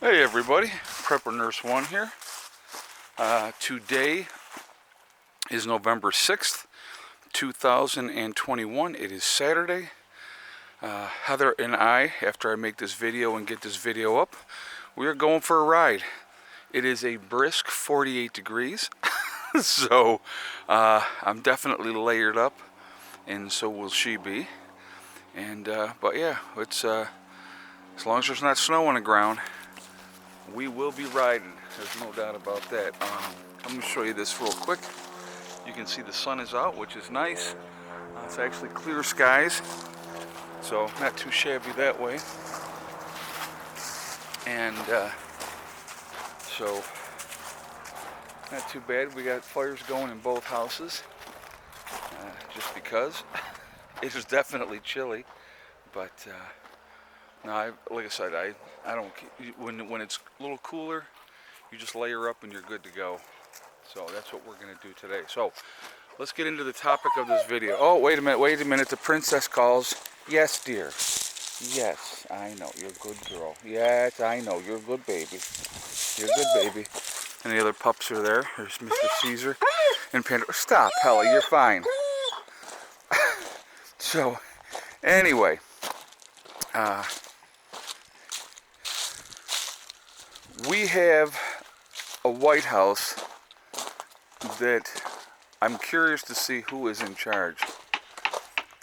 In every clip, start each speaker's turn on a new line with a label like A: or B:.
A: Hey everybody, Prepper Nurse 1 here. Today is November 6th, 2021. It is Saturday. Heather and I, after I make this video and get this video up, we are going for a ride. It is a brisk 48 degrees, so I'm definitely layered up, and so will she be. And but yeah, it's as long as there's not snow on the ground, we will be riding. There's no doubt about that. I'm going to show you this real quick. You can see the sun is out, which is nice. It's actually clear skies, so not too shabby that way. And so not too bad. We got fires going in both houses, just because. It is definitely chilly, but no, like I said, I don't. When it's a little cooler, you just layer up and you're good to go. So that's what we're gonna do today. So let's get into the topic of this video. Oh, wait a minute. The princess calls. Yes, dear. Yes, I know. You're a good girl. Yes, I know. You're a good baby. You're a good baby. And the other pups are there. There's Mr. Caesar and Panda. Stop, Hella. You're fine. So, anyway. We have a White House that I'm curious to see who is in charge.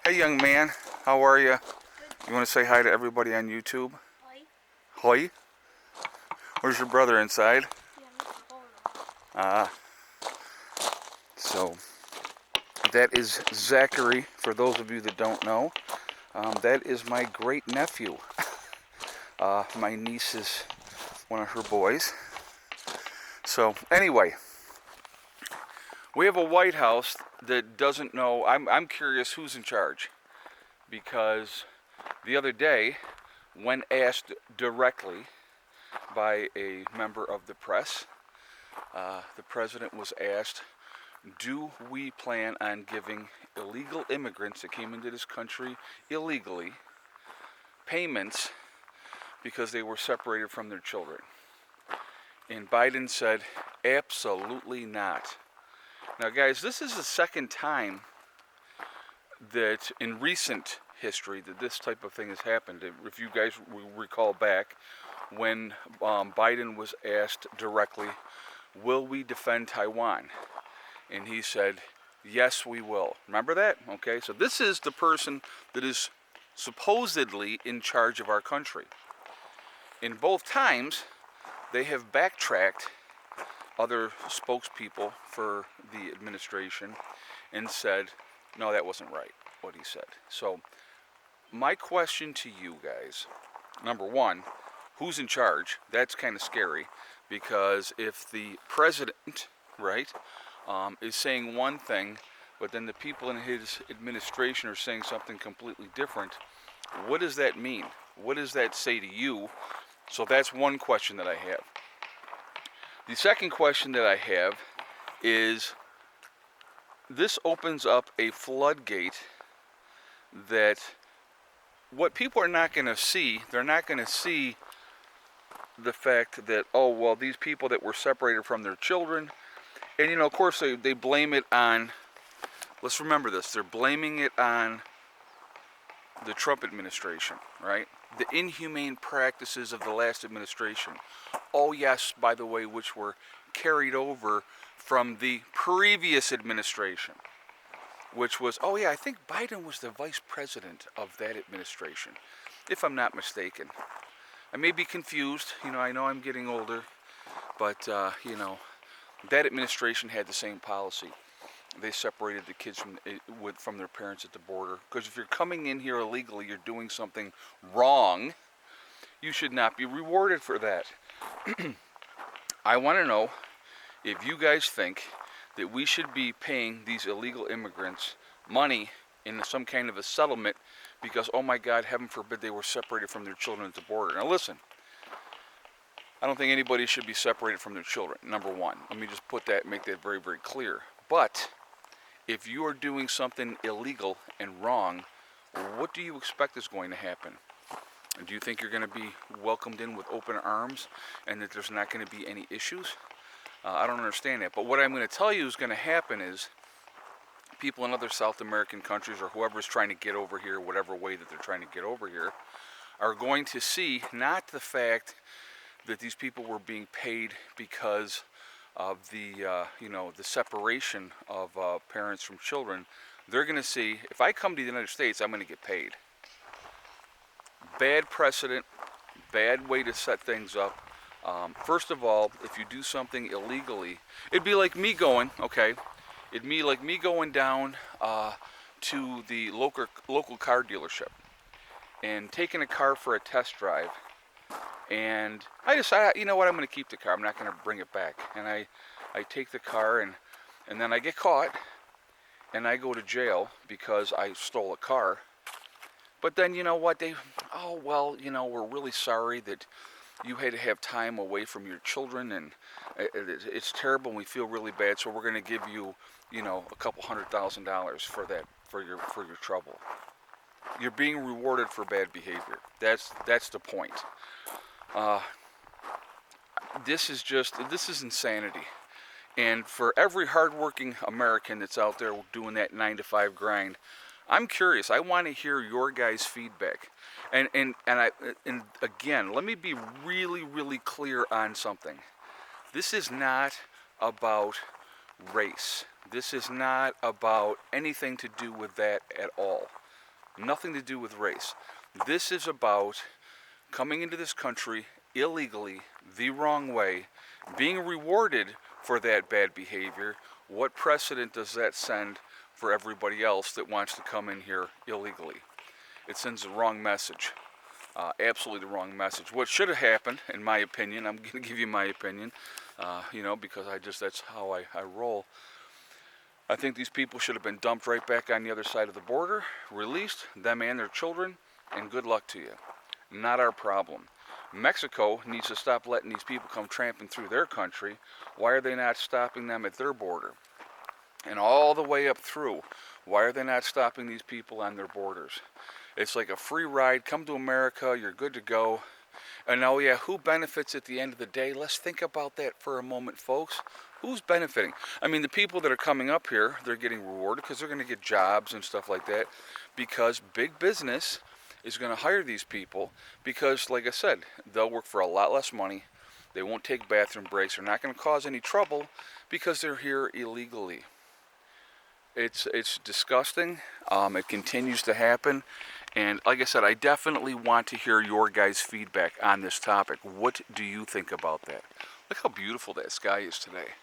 A: Hey, young man, how are you? You want to say hi to everybody on YouTube? Hoi. Hoi? Where's your brother inside? So that is Zachary, for those of you that don't know. That is my great nephew. My niece is one of her boys. So anyway, we have a White House that doesn't know. I'm curious who's in charge, because the other day, when asked directly by a member of the press, the president was asked, do we plan on giving illegal immigrants that came into this country illegally payments because they were separated from their children? And Biden said, absolutely not. Now, guys, this is the second time that in recent history that this type of thing has happened. If you guys recall back when Biden was asked directly, will we defend Taiwan? And he said, yes, we will. Remember that? Okay, so this is the person that is supposedly in charge of our country. In both times, they have backtracked other spokespeople for the administration and said, no, that wasn't right, what he said. So my question to you guys, number one, who's in charge? That's kind of scary, because if the president, right, is saying one thing, but then the people in his administration are saying something completely different, what does that mean? What does that say to you? So that's one question that I have. The second question that I have is, this opens up a floodgate that what people are not going to see, they're not going to see the fact that, oh, well, these people that were separated from their children, and, you know, of course, they blame it on, let's remember this, they're blaming it on the Trump administration, right? The inhumane practices of the last administration. Oh yes, by the way, which were carried over from the previous administration, which was, oh yeah, I think Biden was the vice president of that administration, if I'm not mistaken. I may be confused, you know, I know I'm getting older, but, you know, that administration had the same policy. They separated the kids from their parents at the border. Because if you're coming in here illegally, you're doing something wrong, you should not be rewarded for that. I want to know if you guys think that we should be paying these illegal immigrants money in some kind of a settlement because, oh my God, heaven forbid, they were separated from their children at the border. Now listen, I don't think anybody should be separated from their children, number one. Let me just make that very, very clear. But if you are doing something illegal and wrong, what do you expect is going to happen? Do you think you're going to be welcomed in with open arms and that there's not going to be any issues? I don't understand that. But what I'm going to tell you is going to happen is people in other South American countries, or whoever's trying to get over here, whatever way that they're trying to get over here, are going to see not the fact that these people were being paid because of the the separation of parents from children. They're going to see, if I come to the United States, I'm going to get paid. Bad precedent, bad way to set things up. First of all, if you do something illegally, it'd be like me going, it'd be like me going down to the local car dealership and taking a car for a test drive. And I decide, you know what, I'm going to keep the car. I'm not going to bring it back. And I take the car, and then I get caught, and I go to jail because I stole a car. But then, you know what, we're really sorry that you had to have time away from your children, and it's terrible, and we feel really bad, so we're going to give you, a couple $100,000 for that, for your trouble. You're being rewarded for bad behavior. That's the point. This is insanity. And for every hardworking American that's out there doing that 9-to-5 grind, I'm curious. I want to hear your guys' feedback. And again, let me be really, really clear on something. This is not about race. This is not about anything to do with that at all. Nothing to do with race. This is about coming into this country illegally, the wrong way, being rewarded for that bad behavior. What precedent does that send for everybody else that wants to come in here illegally? It sends the wrong message. Absolutely the wrong message. What should have happened, in my opinion, I'm going to give you my opinion, because that's how I roll. I think these people should have been dumped right back on the other side of the border, released, them and their children, and good luck to you. Not our problem. Mexico needs to stop letting these people come tramping through their country. Why are they not stopping them at their border? And all the way up through, why are they not stopping these people on their borders? It's like a free ride. Come to America, you're good to go. And who benefits at the end of the day? Let's think about that for a moment, folks. Who's benefiting? I mean, the people that are coming up here, they're getting rewarded because they're going to get jobs and stuff like that, because big business is going to hire these people because, like I said, they'll work for a lot less money. They won't take bathroom breaks. They're not going to cause any trouble because they're here illegally. It's disgusting. It continues to happen. And like I said, I definitely want to hear your guys' feedback on this topic. What do you think about that? Look how beautiful that sky is today.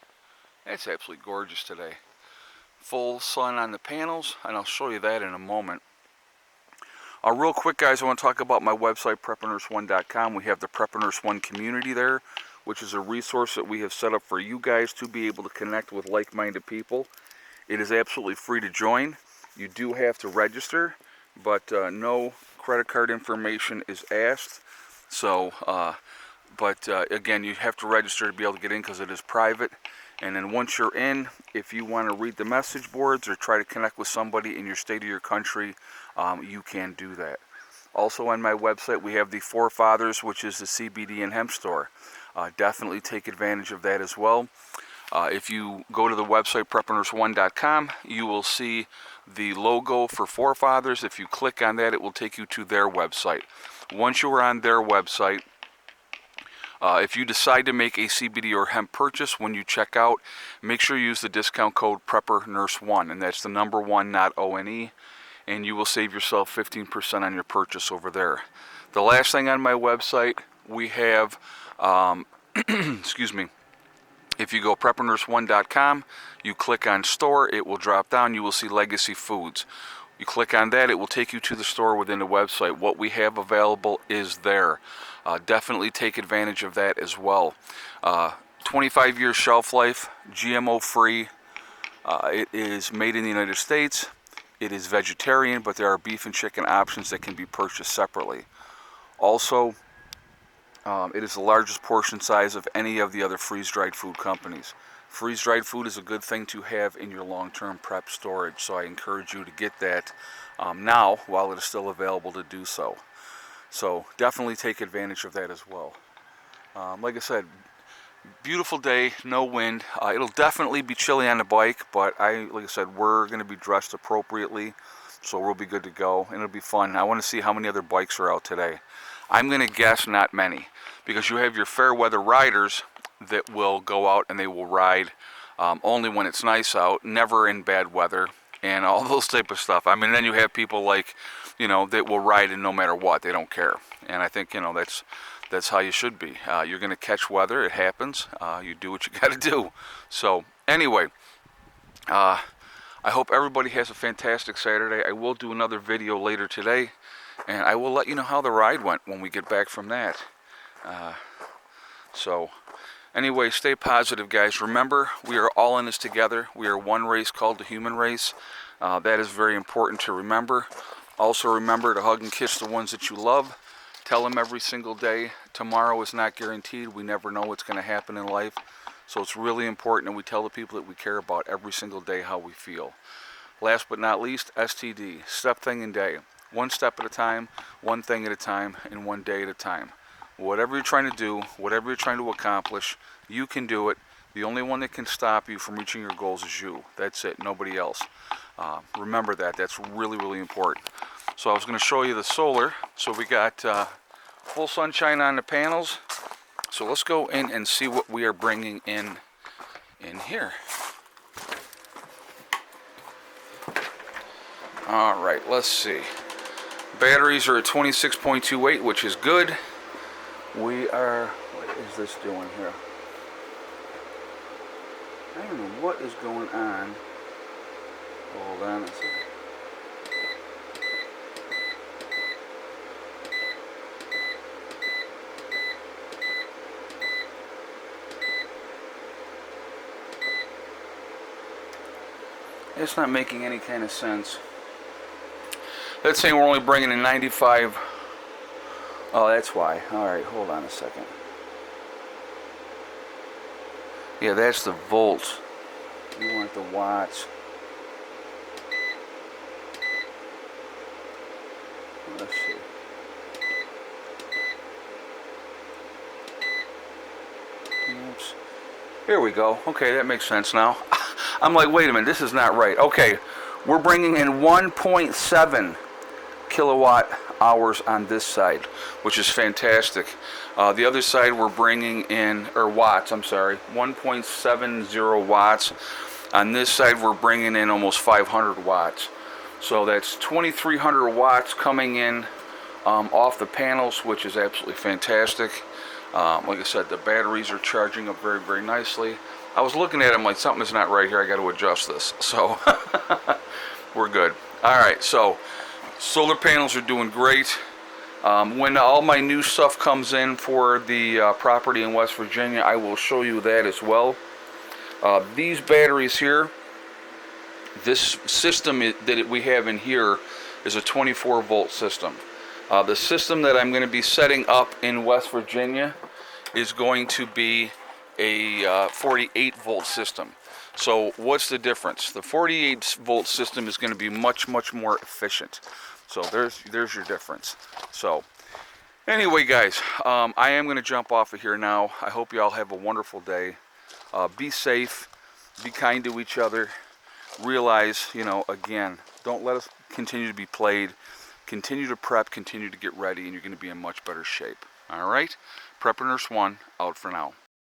A: It's absolutely gorgeous today. Full sun on the panels, and I'll show you that in a moment. Real quick, guys, I want to talk about my website, PrepperNurse1.com. We have the Prepper Nurse 1 community there, which is a resource that we have set up for you guys to be able to connect with like-minded people. It is absolutely free to join. You do have to register, but no credit card information is asked. So, again, you have to register to be able to get in because it is private. And then once you're in, if you want to read the message boards or try to connect with somebody in your state or your country, you can do that. Also on my website, we have the Forefathers, which is the CBD and hemp store. Definitely take advantage of that as well. If you go to the website, PrepperNurse1.com, you will see the logo for Forefathers. If you click on that, it will take you to their website. Once you are on their website, if you decide to make a CBD or hemp purchase when you check out, make sure you use the discount code PrepperNurse1, and that's the number 1, not O-N-E, and you will save yourself 15% on your purchase over there. The last thing on my website, we have, excuse me, if you go PrepperNurse1.com, you click on store, it will drop down, you will see Legacy Foods. You click on that, it will take you to the store within the website. What we have available is there. Definitely take advantage of that as well. 25 year shelf life, GMO free. It is made in the United States. It is vegetarian, but there are beef and chicken options that can be purchased separately. Also, it is the largest portion size of any of the other freeze-dried food companies. Freeze-dried food is a good thing to have in your long-term prep storage, so I encourage you to get that now while it is still available to do so. So definitely take advantage of that as well. Like I said, beautiful day, no wind. It'll definitely be chilly on the bike, but like I said, we're going to be dressed appropriately, so we'll be good to go, and it'll be fun. I want to see how many other bikes are out today. I'm going to guess not many, because you have your fair weather riders that will go out and they will ride only when it's nice out, never in bad weather, and all those type of stuff. I mean, then you have people like, that will ride in no matter what. They don't care, and I think that's how you should be. You're going to catch weather. It happens. You do what you got to do. So anyway, I hope everybody has a fantastic Saturday. I will do another video later today, and I will let you know how the ride went when we get back from that. So anyway, stay positive, guys. Remember, we are all in this together. We are one race called the human race. That is very important to remember. Also remember to hug and kiss the ones that you love. Tell them every single day, tomorrow is not guaranteed. We never know what's going to happen in life. So it's really important that we tell the people that we care about every single day how we feel. Last but not least, STD, step, thing, and day. One step at a time, one thing at a time, and one day at a time. Whatever you're trying to do, whatever you're trying to accomplish, you can do it. The only one that can stop you from reaching your goals is you. That's it, nobody else. Remember that. That's really, really important. So I was going to show you the solar. So we got full sunshine on the panels. So let's go in and see what we are bringing in here. All right, let's see. Batteries are at 26.28, which is good. We are, what is this doing here? I don't know what is going on. Hold on a second. It's not making any kind of sense. Let's say we're only bringing in 95. Oh, that's why. Alright, hold on a second. Yeah, that's the volts. You want the watts. Let's see. Oops. Here we go. Okay, that makes sense now. I'm like, wait a minute, this is not right. Okay, we're bringing in 1.7 kilowatt hours on this side, which is fantastic. The other side we're bringing in, or watts, I'm sorry, 1.70 watts. On this side we're bringing in almost 500 watts. So that's 2,300 watts coming in off the panels, which is absolutely fantastic. Like I said, the batteries are charging up very, very nicely. I was looking at them like something is not right here. I got to adjust this. So we're good. All right. So solar panels are doing great. When all my new stuff comes in for the property in West Virginia, I will show you that as well. These batteries here, this system that we have in here is a 24 volt system. The system that I'm going to be setting up in West Virginia is going to be a 48 volt system. So what's the difference? The 48 volt system is going to be much, much more efficient. So there's your difference. So anyway, guys, I am going to jump off of here now. I hope you all have a wonderful day. Be safe, be kind to each other. Realize, again, don't let us continue to be played. Continue to prep, continue to get ready, and you're going to be in much better shape. All right? Prepper Nurse 1, out for now.